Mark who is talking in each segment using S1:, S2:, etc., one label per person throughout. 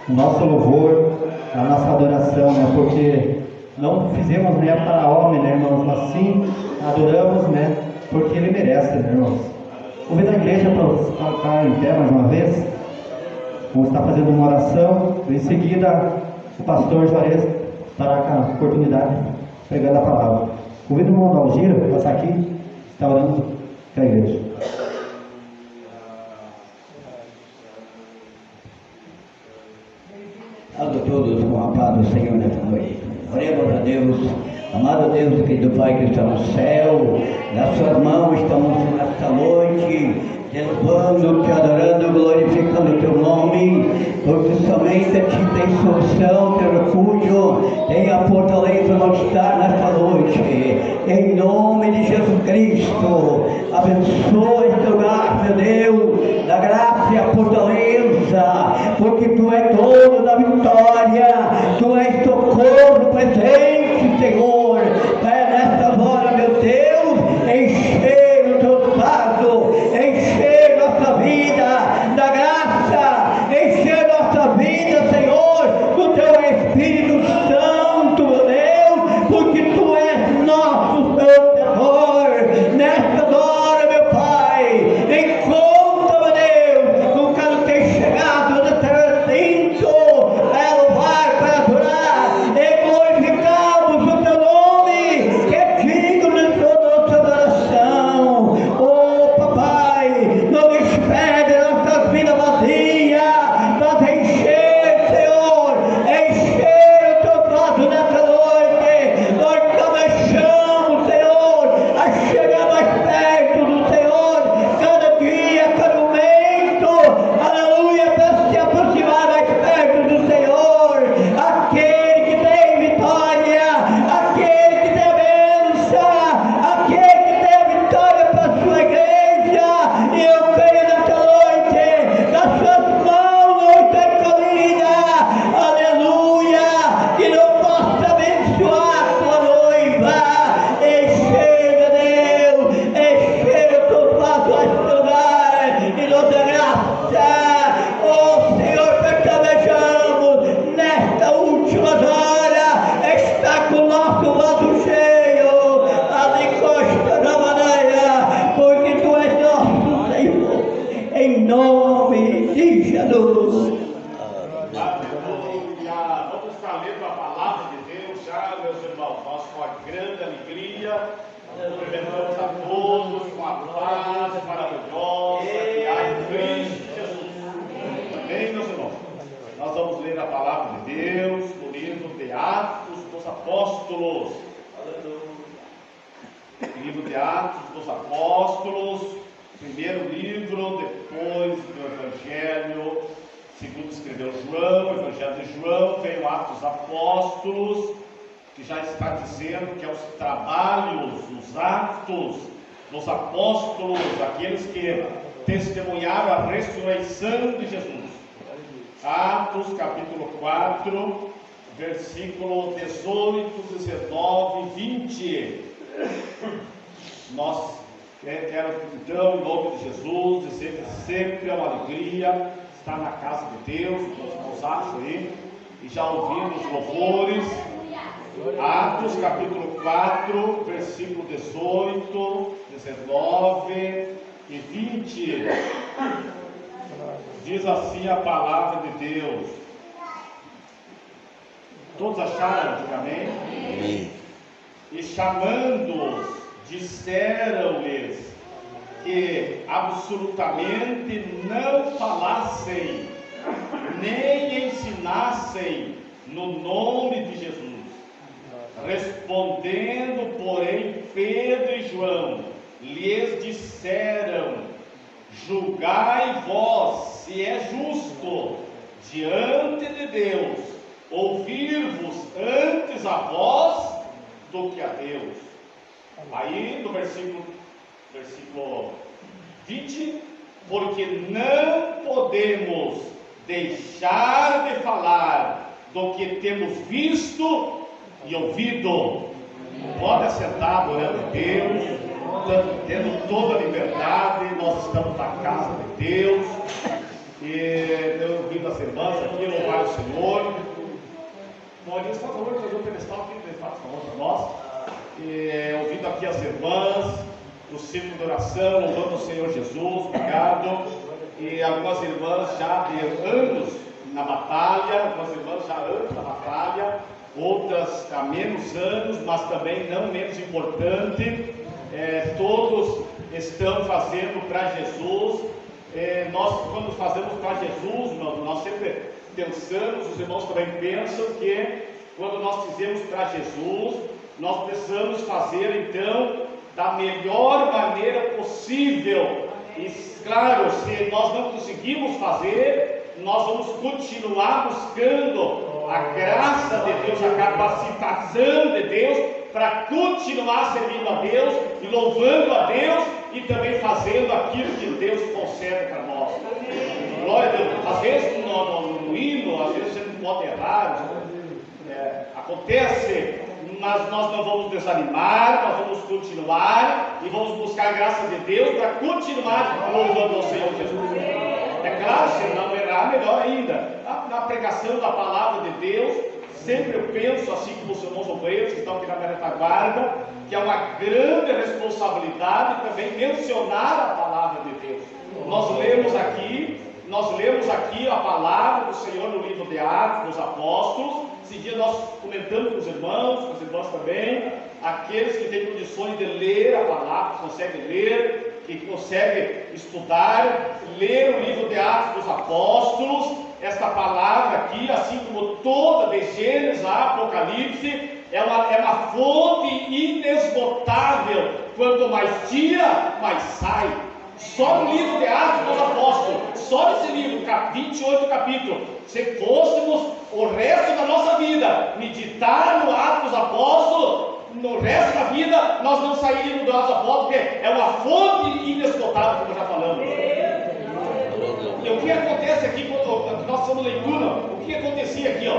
S1: o nosso louvor, a nossa adoração, né? Porque não fizemos, né, para homem, né, irmãos? Mas sim adoramos, né? Porque Ele merece, né, irmãos? Convido a igreja para ficar em pé mais uma vez. Vamos estar fazendo uma oração. Em seguida, o pastor Juarez estará com a oportunidade pregando a palavra. Convido o irmão Dalgiro para passar aqui, está orando com a igreja.
S2: Salve todos com a paz do Senhor nesta noite. Oremos a Deus, amado Deus, querido Pai que está no céu, nas suas mãos estamos nesta noite, te louvando, te adorando, glorificando o teu nome, porque somente a ti tem solução, tem refúgio, tem a fortaleza onde estar nesta noite. Em nome de Jesus Cristo, abençoa este lugar, meu Deus, da graça e a fortaleza, porque tu és todo da vitória, tu és socorro presente, Senhor. É nesta hora, meu Deus, encher o teu vaso, encher nossa vida da graça, encher nossa vida, Senhor, do teu Espírito Santo, meu Deus, porque tu és nosso Senhor. Nesta hora, meu Pai, encontra, meu Deus, não quero ter chegado no teu recinto, é louvar para adorar e glorificarmos o teu nome, que é digno de toda nossa adoração. Oh, papai, não despede nossas vidas vazias, mas encher, Senhor, encher o teu vaso nessa noite. Nós desejamos, Senhor, a chegar mais perto do Senhor, cada dia, cada momento, aleluia, para se aproximar mais perto do Senhor, aquele que tem vitória, aquele que tem a bênção, aquele que tem a vitória para a sua igreja. E eu creio nessa noite, das suas mãos não tem colhida, aleluia, que não possa abençoar a sua noiva. Encher, Deus, encher o teu vaso a este lugar e nos dê graça. Oh Senhor, percebemos nesta última hora, está com o nosso vaso cheio, ali costa da maneira, porque tu és nosso Senhor, em nome de Jesus.
S3: Aleluia! Vamos estar lendo a palavra de Deus já, meus irmãos. Nós, com a grande alegria, cumprimentamos a todos com a paz maravilhosa que há em Cristo Jesus. Amém, meus irmãos? Nós vamos ler a palavra de Deus no livro de Atos dos Apóstolos. Livro de Atos dos Apóstolos, primeiro livro, depois do Evangelho, segundo escreveu João, o Evangelho de João, veio Atos dos Apóstolos, que já está dizendo que é os trabalhos, os atos dos apóstolos, aqueles que testemunharam a ressurreição de Jesus. Atos capítulo 4, versículo 18, 19 e 20. Nós quero então, em nome de Jesus, dizer que sempre é uma alegria estar na casa de Deus, os irmãos acham aí, e já ouvimos os louvores. Atos capítulo 4, versículo 18, 19 e 20. Diz assim a palavra de Deus. Todos acharam, diga amém? E chamando-os, disseram-lhes que absolutamente não falassem, nem ensinassem no nome de Jesus. Respondendo, porém, Pedro e João lhes disseram: julgai vós se é justo diante de Deus ouvir-vos antes a vós do que a Deus. Aí no versículo 20, porque não podemos deixar de falar do que temos visto e ouvido. Pode assentar adorando a Deus, tendo toda a liberdade. Nós estamos na casa de Deus, E eu ouvindo as irmãs aqui, louvar o Senhor. Maurício, por favor, trazer o pedestal aqui, por favor, para nós. E ouvindo aqui as irmãs, o círculo de oração, louvando o Senhor Jesus, obrigado. E algumas irmãs já de anos na batalha, algumas irmãs já há anos na batalha, outras há menos anos, mas também não menos importante. Todos estão fazendo para Jesus. Nós, quando fazemos para Jesus, nós sempre pensamos, os irmãos também pensam que quando nós fizemos para Jesus, nós precisamos fazer então da melhor maneira possível. E claro, se nós não conseguimos fazer, nós vamos continuar buscando a graça de Deus, a capacitação de Deus para continuar servindo a Deus e louvando a Deus e também fazendo aquilo que Deus concede para nós. Glória a Deus. Às vezes no hino, às vezes a gente pode errar, acontece, mas nós não vamos desanimar, nós vamos continuar e vamos buscar a graça de Deus para continuar louvando ao Senhor Jesus. É claro, se não errar, melhor ainda. Na pregação da palavra de Deus, sempre eu penso, assim como os irmãos obreiros que estão aqui na minha retaguarda, que é uma grande responsabilidade também mencionar a palavra de Deus. Nós lemos aqui a palavra do Senhor no livro de Atos dos Apóstolos. Esse dia nós comentamos com os irmãos, com as irmãs também, aqueles que têm condições de ler a palavra, que conseguem ler, que conseguem estudar, ler o livro de Atos dos Apóstolos. Esta palavra aqui, assim como toda de Gênesis a Apocalipse, é uma fonte inesgotável. Quanto mais tira, mais sai. Só no livro de Atos dos Apóstolos, só nesse livro, 28 capítulos, se fôssemos o resto da nossa vida meditar no Atos dos Apóstolos, no resto da vida nós não sairíamos do Atos dos Apóstolos, porque é uma fonte inesgotável, como já falamos. E o que acontece aqui, quando nós fazemos leitura, o que acontecia aqui,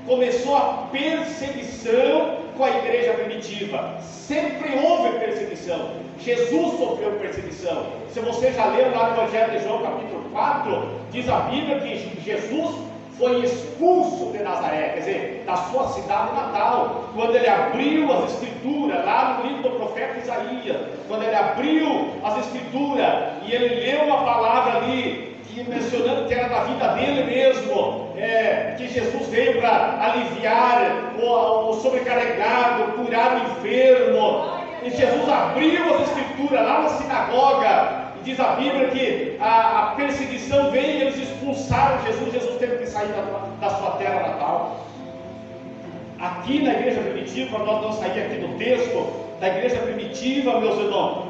S3: começou a perseguição com a igreja primitiva. Sempre houve perseguição. Jesus sofreu perseguição. Se você já leu lá no Evangelho de João, capítulo 4, diz a Bíblia que Jesus foi expulso de Nazaré, quer dizer, da sua cidade natal, quando ele abriu as escrituras, lá no livro do profeta Isaías, quando ele abriu as escrituras, e ele leu uma palavra ali, mencionando que era da vida dele mesmo, que Jesus veio para aliviar o sobrecarregado, curar o enfermo, e Jesus abriu as escrituras lá na sinagoga, e diz a Bíblia que a perseguição veio e eles expulsaram Jesus teve que sair da sua terra natal. Aqui na igreja primitiva, nós não saímos aqui do texto da igreja primitiva, meus irmãos,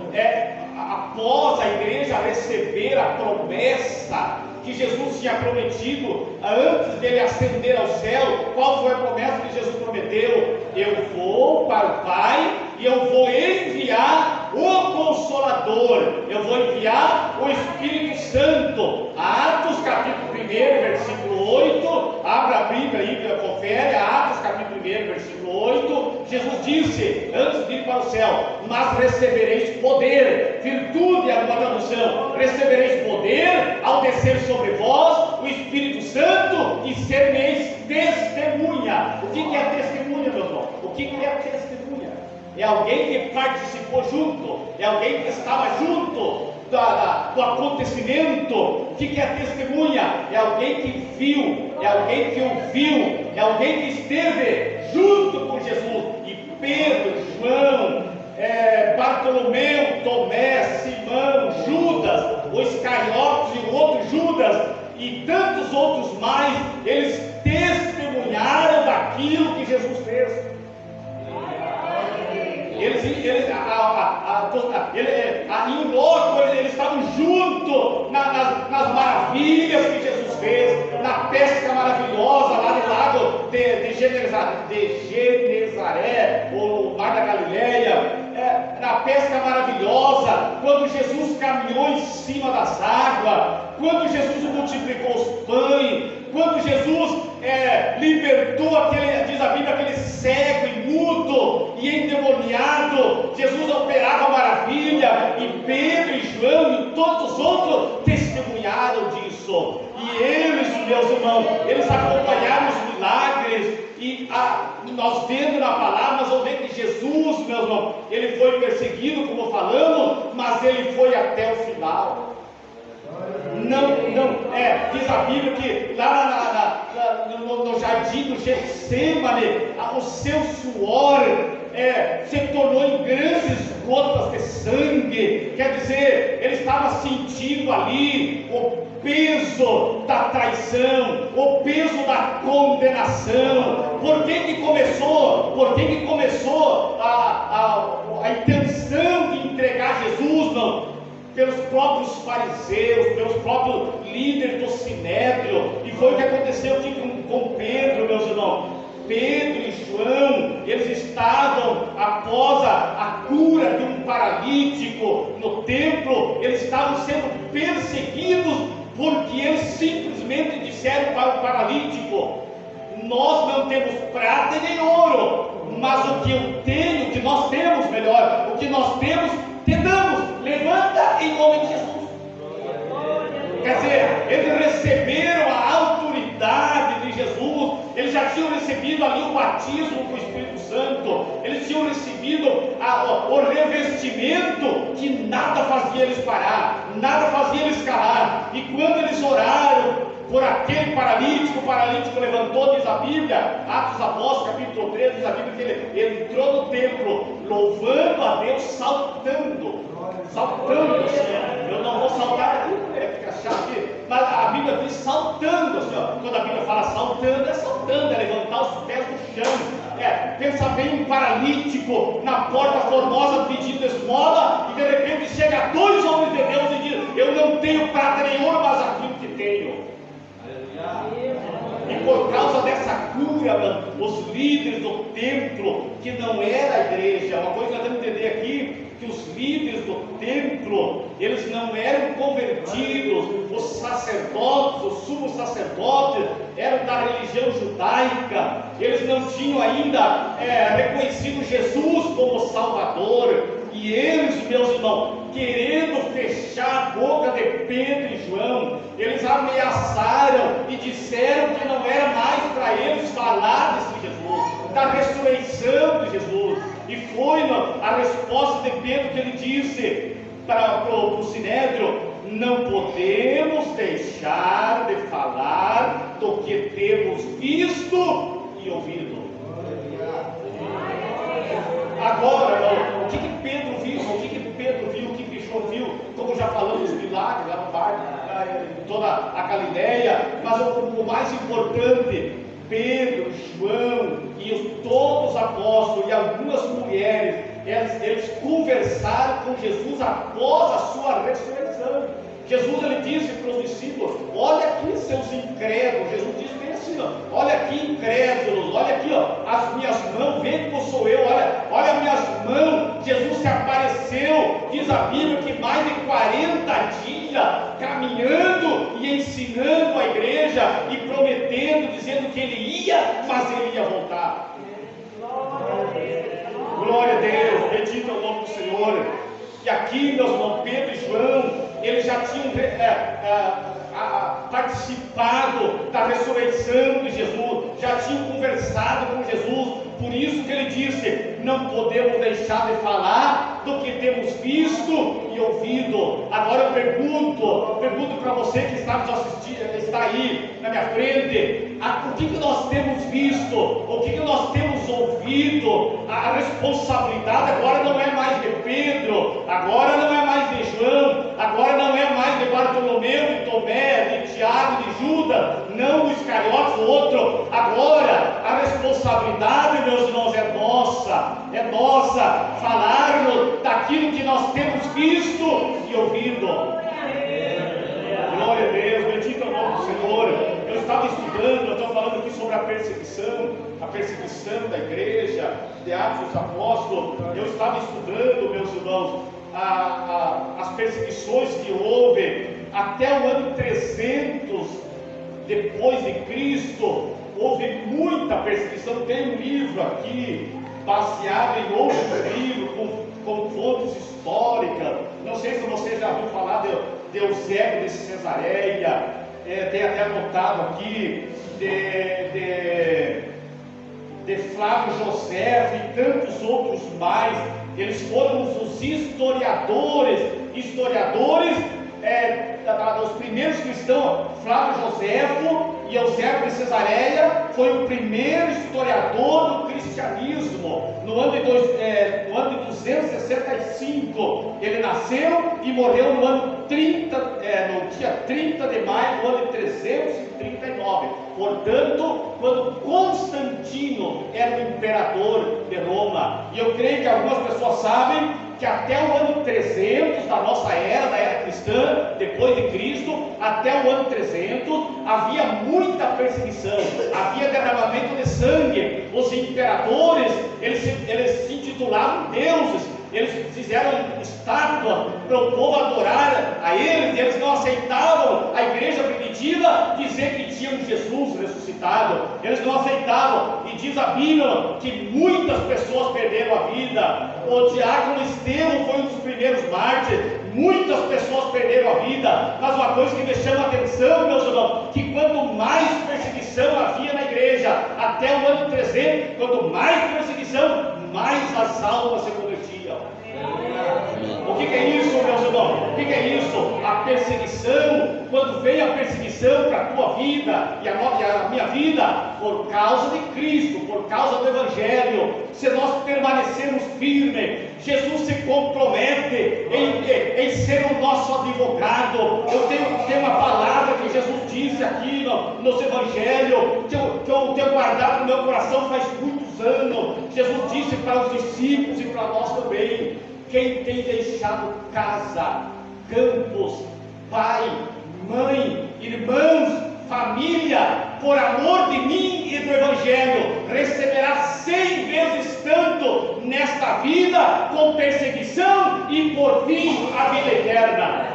S3: após a igreja receber a promessa que Jesus tinha prometido antes dele ascender ao céu. Qual foi a promessa que Jesus prometeu? Eu vou para o Pai e eu vou enviar o Consolador, eu vou enviar o Espírito Santo. Atos capítulo 1, versículo 8, abra a Bíblia aí, confere, Atos capítulo 1, versículo 8, Jesus disse, antes de ir para o céu, mas recebereis poder, virtude é uma tradução, recebereis poder ao descer sobre vós o Espírito Santo e sereis testemunha. O que é testemunha, meu irmão? O que é testemunha? É alguém que participou junto, é alguém que estava junto do acontecimento. O que é testemunha? É alguém que viu, é alguém que ouviu, é alguém que esteve junto com Jesus. E Pedro, João, Bartolomeu, Tomé, Simão, Judas, o Iscariotes e o outro Judas e tantos outros mais, eles testemunharam daquilo que Jesus fez. Em loco, eles estavam juntos nas maravilhas que Jesus fez, na pesca maravilhosa lá no lago de Genezaré, ou Mar da Galileia, na pesca maravilhosa, quando Jesus caminhou em cima das águas, quando Jesus multiplicou os pães, quando Jesus libertou diz a Bíblia, aquele cego e mudo e endemoniado. Jesus operava maravilha, e Pedro e João e todos os outros testemunharam disso. E irmãos, eles acompanharam os milagres, e nós vendo na palavra, nós vamos ver que Jesus, meus irmãos, ele foi perseguido, como falamos, mas ele foi até o final. Diz a Bíblia que lá no jardim do Getsemane, o seu suor se tornou em grandes gotas de sangue. Quer dizer, ele estava sentindo ali o peso da traição, o peso da condenação. Por que começou a intenção de entregar Jesus? Não, pelos próprios fariseus, pelos próprios líderes do Sinédrio. E foi o que aconteceu aqui com Pedro, meus irmãos. Pedro e João, eles estavam após a cura de um paralítico no templo, eles estavam sendo perseguidos, porque eles simplesmente disseram para o paralítico: nós não temos prata e nem ouro, mas o que eu tenho, o que nós temos, melhor, o que nós temos, te damos, levanta em nome de Jesus. Quer dizer, eles receberam a autoridade de Jesus, eles já tinham recebido ali o batismo com o Espírito Santo, eles tinham recebido o revestimento que nada fazia eles parar, nada fazia eles calar. E quando eles oraram por aquele paralítico, o paralítico levantou, diz a Bíblia, Atos dos Apóstolos, capítulo 13, diz a Bíblia que ele entrou no templo, louvando a Deus, saltando. Eu não vou saltar aqui, fica chato aqui, mas a Bíblia diz saltando, assim, ó. Quando a Bíblia fala saltando, é levantar os pés do chão. Pensa bem, um paralítico na porta formosa pedindo esmola, e de repente chega dois homens de Deus e diz: eu não tenho prata nem ouro, mas aquilo que tenho. E por causa dessa cura, os líderes do templo, que não era a igreja, uma coisa que nós temos que entender aqui, que os líderes do templo, eles não eram convertidos, os sacerdotes, os sumos sacerdotes, eram da religião judaica, eles não tinham ainda reconhecido Jesus como Salvador. E eles, meus irmãos, querendo fechar a boca de Pedro e João, eles ameaçaram e disseram que não era mais para eles falar desse Jesus, da ressurreição de Jesus. E foi a resposta de Pedro que ele disse para o Sinédrio: não podemos deixar de falar do que temos visto e ouvido. Agora, irmão, o que Pedro viu, o que João viu, como já falamos, os milagres lá no barco, em toda a Galileia, mas o mais importante, Pedro, João e todos os apóstolos e algumas mulheres, eles conversaram com Jesus após a sua ressurreição. Jesus, ele disse para os discípulos: olha aqui, seus incrédulos. Jesus disse bem assim, ó: olha aqui, incrédulos, olha aqui, ó, as minhas mãos, vê como sou eu, olha as minhas mãos. Jesus se apareceu, diz a Bíblia, que mais de 40 dias caminhando e ensinando a igreja e prometendo, dizendo que ele ia, mas ele ia voltar. Glória a Deus, bendito é o nome do Senhor. E aqui, meus irmãos, Pedro e João, eles já tinham participado da ressurreição de Jesus, já tinham conversado com Jesus. Por isso que ele disse: não podemos deixar de falar do que temos visto e ouvido. Agora eu pergunto para você que está nos assistindo, está aí na minha frente: o que nós temos visto, o que nós temos ouvido? A responsabilidade agora não é mais de Pedro, agora não é mais de João, agora não é mais de Bartolomeu, de Tomé, de Tiago, de Judas, não do Iscariotes, o outro. Agora a responsabilidade, meus irmãos, é nossa, falarmos daquilo que nós temos visto e ouvido. Glória a Deus, bendito é o nome do Senhor. Eu estava estudando, eu estou falando aqui sobre a perseguição da igreja, de Atos dos Apóstolos. Eu estava estudando, meus irmãos, as perseguições que houve até o ano 300 depois de Cristo. Houve muita perseguição. Tem um livro aqui baseado em outro livro com fontes históricas. Não sei se você já ouviu falar de Eusébio de Cesareia. tem até anotado aqui, de Flávio José e tantos outros mais. Eles foram os historiadores, os primeiros cristãos. Flávio Joséfo e Eusébio de Cesareia foi o primeiro historiador do cristianismo. No ano de 265 ele nasceu e morreu no ano 30, no dia 30 de maio do ano de 339. Portanto, quando Constantino era o imperador de Roma, e eu creio que algumas pessoas sabem que até o ano 300 da nossa era, da era cristã, depois de Cristo, até o ano 300, havia muita perseguição, havia derramamento de sangue. Os imperadores, eles se intitulavam deuses, eles fizeram estátuas para o povo adorar a eles, e eles não aceitavam a igreja primitiva dizer que tinha um Jesus ressuscitado. Eles não aceitavam, e diz a Bíblia que muitas pessoas perderam a vida. O diácono Estevão foi um dos primeiros mártires. Muitas pessoas perderam a vida. Mas uma coisa que me chama a atenção, meus irmãos, que quanto mais perseguição havia na igreja, até o ano 300, quanto mais perseguição, mais as almas se convertiam. O que é isso, meus irmãos? O que é isso? A perseguição. Quando vem a perseguição para a tua vida e a minha vida, por causa de Cristo, por causa do Evangelho, se nós permanecermos firmes, Jesus se compromete em ser o nosso advogado. Eu tenho uma palavra que Jesus disse aqui nos Evangelhos, que eu tenho guardado no meu coração faz muitos anos. Jesus disse para os discípulos e para nós também: quem tem deixado casa, campos, pai, mãe, irmãos, família, por amor de mim e do Evangelho, receberá 100 vezes tanto nesta vida, com perseguição, e por fim a vida eterna.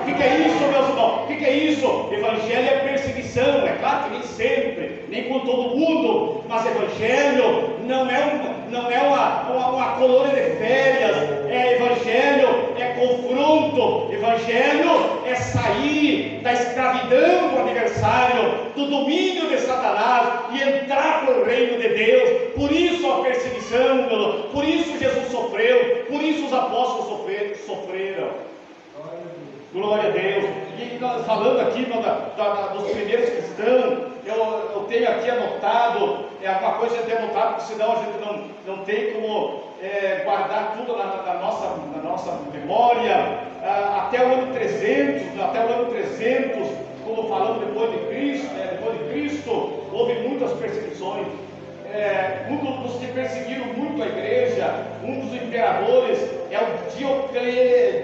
S3: O que é isso, meus irmãos? O que é isso? Evangelho é perseguição. É claro que nem sempre, nem com todo mundo, mas Evangelho não é uma colônia de férias. Evangelho é confronto. Evangelho é sair da escravidão do adversário, do domínio de Satanás, e entrar para o reino de Deus. Por isso a perseguição, meu irmão. Por isso Jesus sofreu. Por isso os apóstolos sofreram. Glória a Deus. E nós falando aqui dos primeiros cristãos, eu tenho aqui anotado, uma coisa eu tenho anotado, porque senão a gente não tem como guardar tudo na nossa memória. Até o ano 300, como falamos depois de Cristo, houve muitas perseguições. Um dos que perseguiram muito a igreja, um dos imperadores, é o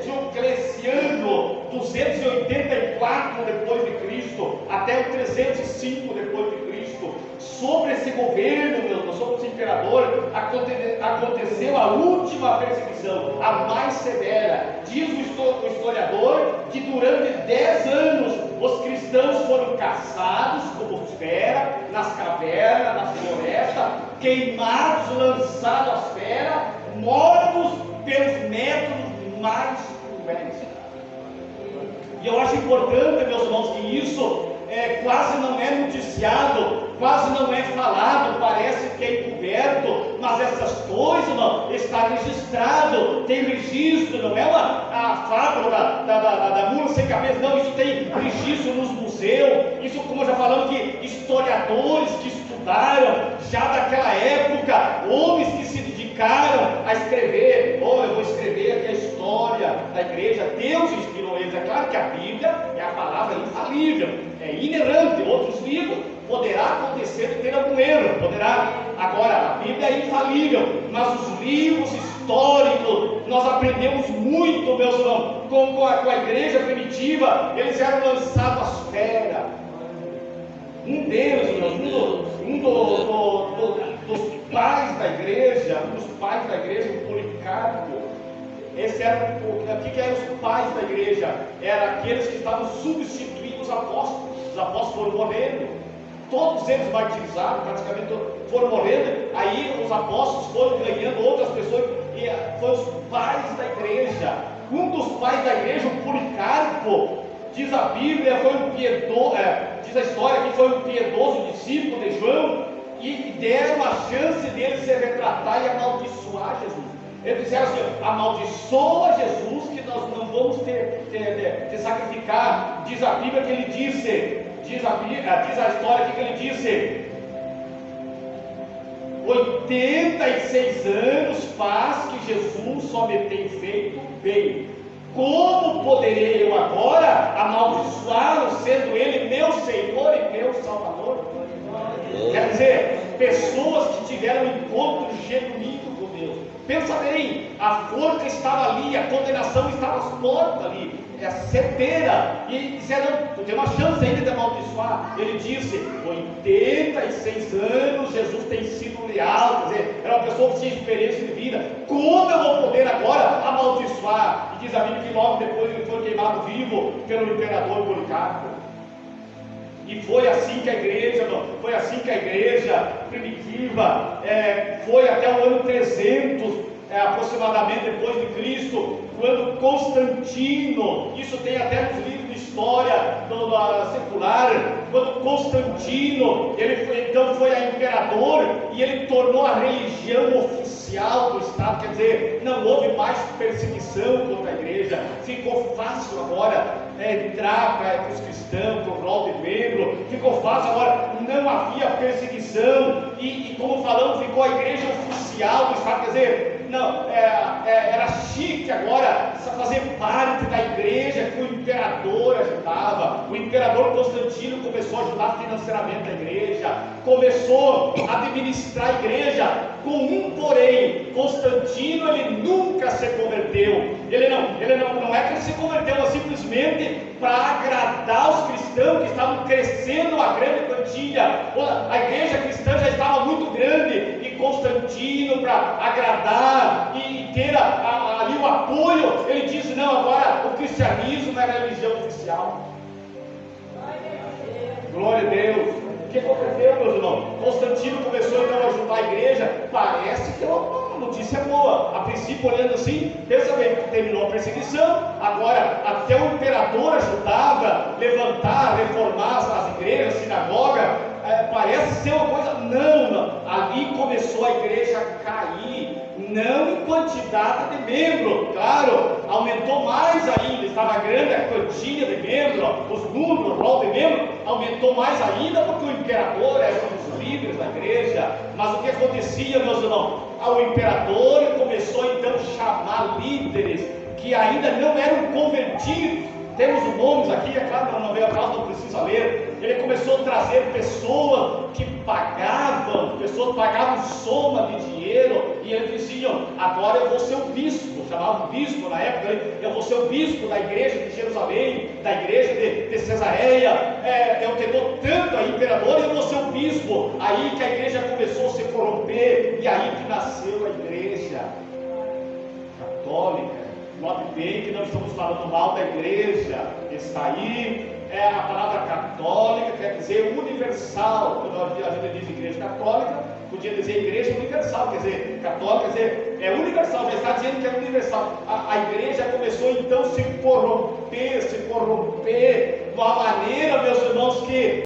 S3: Diocleciano, 284 depois de Cristo, até o 305 depois de Cristo. Sobre esse governo, sobre esse imperador, aconteceu a última perseguição, a mais severa. Diz o historiador que durante 10 anos os cristãos foram caçados como fera, nas cavernas, nas florestas, queimados, lançados às feras, mortos pelos métodos mais cruéis. E eu acho importante, meus irmãos, que isso quase não é noticiado, quase não é falado, parece que é encoberto, mas essas coisas, não, está registrado, tem registro, não é a fábula da mula sem cabeça, não, isso tem registro nos museus. Isso, como já falamos, que historiadores que estudaram já daquela época, homens que se dedicaram a escrever. Eu vou escrever aqui a história da igreja. Deus inspirou eles. É claro que a Bíblia é a palavra infalível, é inerrante. Outros livros poderá acontecer de ter algum erro, poderá. Agora, a Bíblia é infalível, mas os livros históricos, nós aprendemos muito, meus irmãos, com a igreja primitiva. Eles eram lançados às feras. Um deles, dos pais da igreja, o Policarpo. Esse era o que eram os pais da igreja? Eram aqueles que estavam substituindo os apóstolos. Os apóstolos foram morrendo, todos eles martirizados, praticamente foram morrendo. Aí os apóstolos foram ganhando outras pessoas, e foram os pais da igreja. Um dos pais da igreja, o Policarpo, Diz a Bíblia, diz a história que foi um piedoso discípulo de João, e deram a chance dele se retratar e amaldiçoar Jesus. Eles disseram assim: amaldiçoa Jesus, que nós não vamos te sacrificar. Diz a Bíblia que ele disse, diz a história que ele disse: 86 anos faz que Jesus só me tem feito bem. Como poderei eu agora amaldiçoá-lo, sendo ele meu Senhor e meu Salvador? Quer dizer, pessoas que tiveram um encontro genuíno com Deus. Pensa bem, a forca estava ali, a condenação estava às portas ali, é certeira, e disseram: tu tem uma chance ainda de amaldiçoar. Ele disse: 86 anos Jesus tem sido leal, quer dizer, era uma pessoa que tinha experiência de vida. Como eu vou poder agora amaldiçoar? E diz a Bíblia que logo depois ele foi queimado vivo pelo imperador Policarpo. E foi assim que a igreja primitiva foi até o ano 300 aproximadamente depois de Cristo, quando Constantino, isso tem até nos livros de história secular, quando Constantino, ele foi a imperador, e ele tornou a religião oficial do Estado. Quer dizer, não houve mais perseguição contra a igreja, ficou fácil agora entrar para os cristãos, para o rol de membro, ficou fácil agora, não havia perseguição, e como falamos, ficou a igreja oficial do Estado. Quer dizer, não, era chique agora fazer parte da igreja que o imperador ajudava. O imperador Constantino começou a ajudar financeiramente a igreja, começou a administrar a igreja, com um porém: Constantino, ele nunca se converteu. Ele não é que ele se converteu simplesmente para agradar os cristãos que estavam crescendo a grande quantia. A igreja cristã já estava muito grande, e Constantino, para agradar e ter ali o apoio, ele disse: não, agora o cristianismo é a religião oficial. Glória a Deus. O que aconteceu, meus irmãos? Constantino começou então a ajudar a igreja. Parece que é uma notícia boa. A princípio, olhando assim, pensa bem, que terminou a perseguição. Agora, até o imperador ajudava a levantar, reformar as igrejas, a sinagoga. Parece ser uma coisa. Não. Ali começou a igreja a cair. Não em quantidade de membros, claro, aumentou mais ainda, estava grande a quantia de membros, os números, o rol de membros, aumentou mais ainda, porque o imperador era um dos líderes da igreja. Mas o que acontecia, meus irmãos? O imperador começou então a chamar líderes que ainda não eram convertidos. Temos os nomes aqui, é claro, não veio a causa, não precisa ler. Ele começou a trazer pessoas que pagavam soma de dinheiro, e eles diziam: agora eu vou ser o bispo, chamavam bispo na época, eu vou ser o bispo da igreja de Jerusalém, da igreja de Cesareia, eu te dou tanto a imperador, eu vou ser o bispo. Aí que a igreja começou a se corromper, e aí que nasceu a igreja católica. Note bem que não estamos falando mal da igreja, está aí, a palavra católica quer dizer universal. Quando a gente diz igreja católica, podia dizer igreja universal, quer dizer, católica, quer dizer, é universal, já está dizendo que é universal. A igreja começou então a se corromper de uma maneira, meus irmãos, que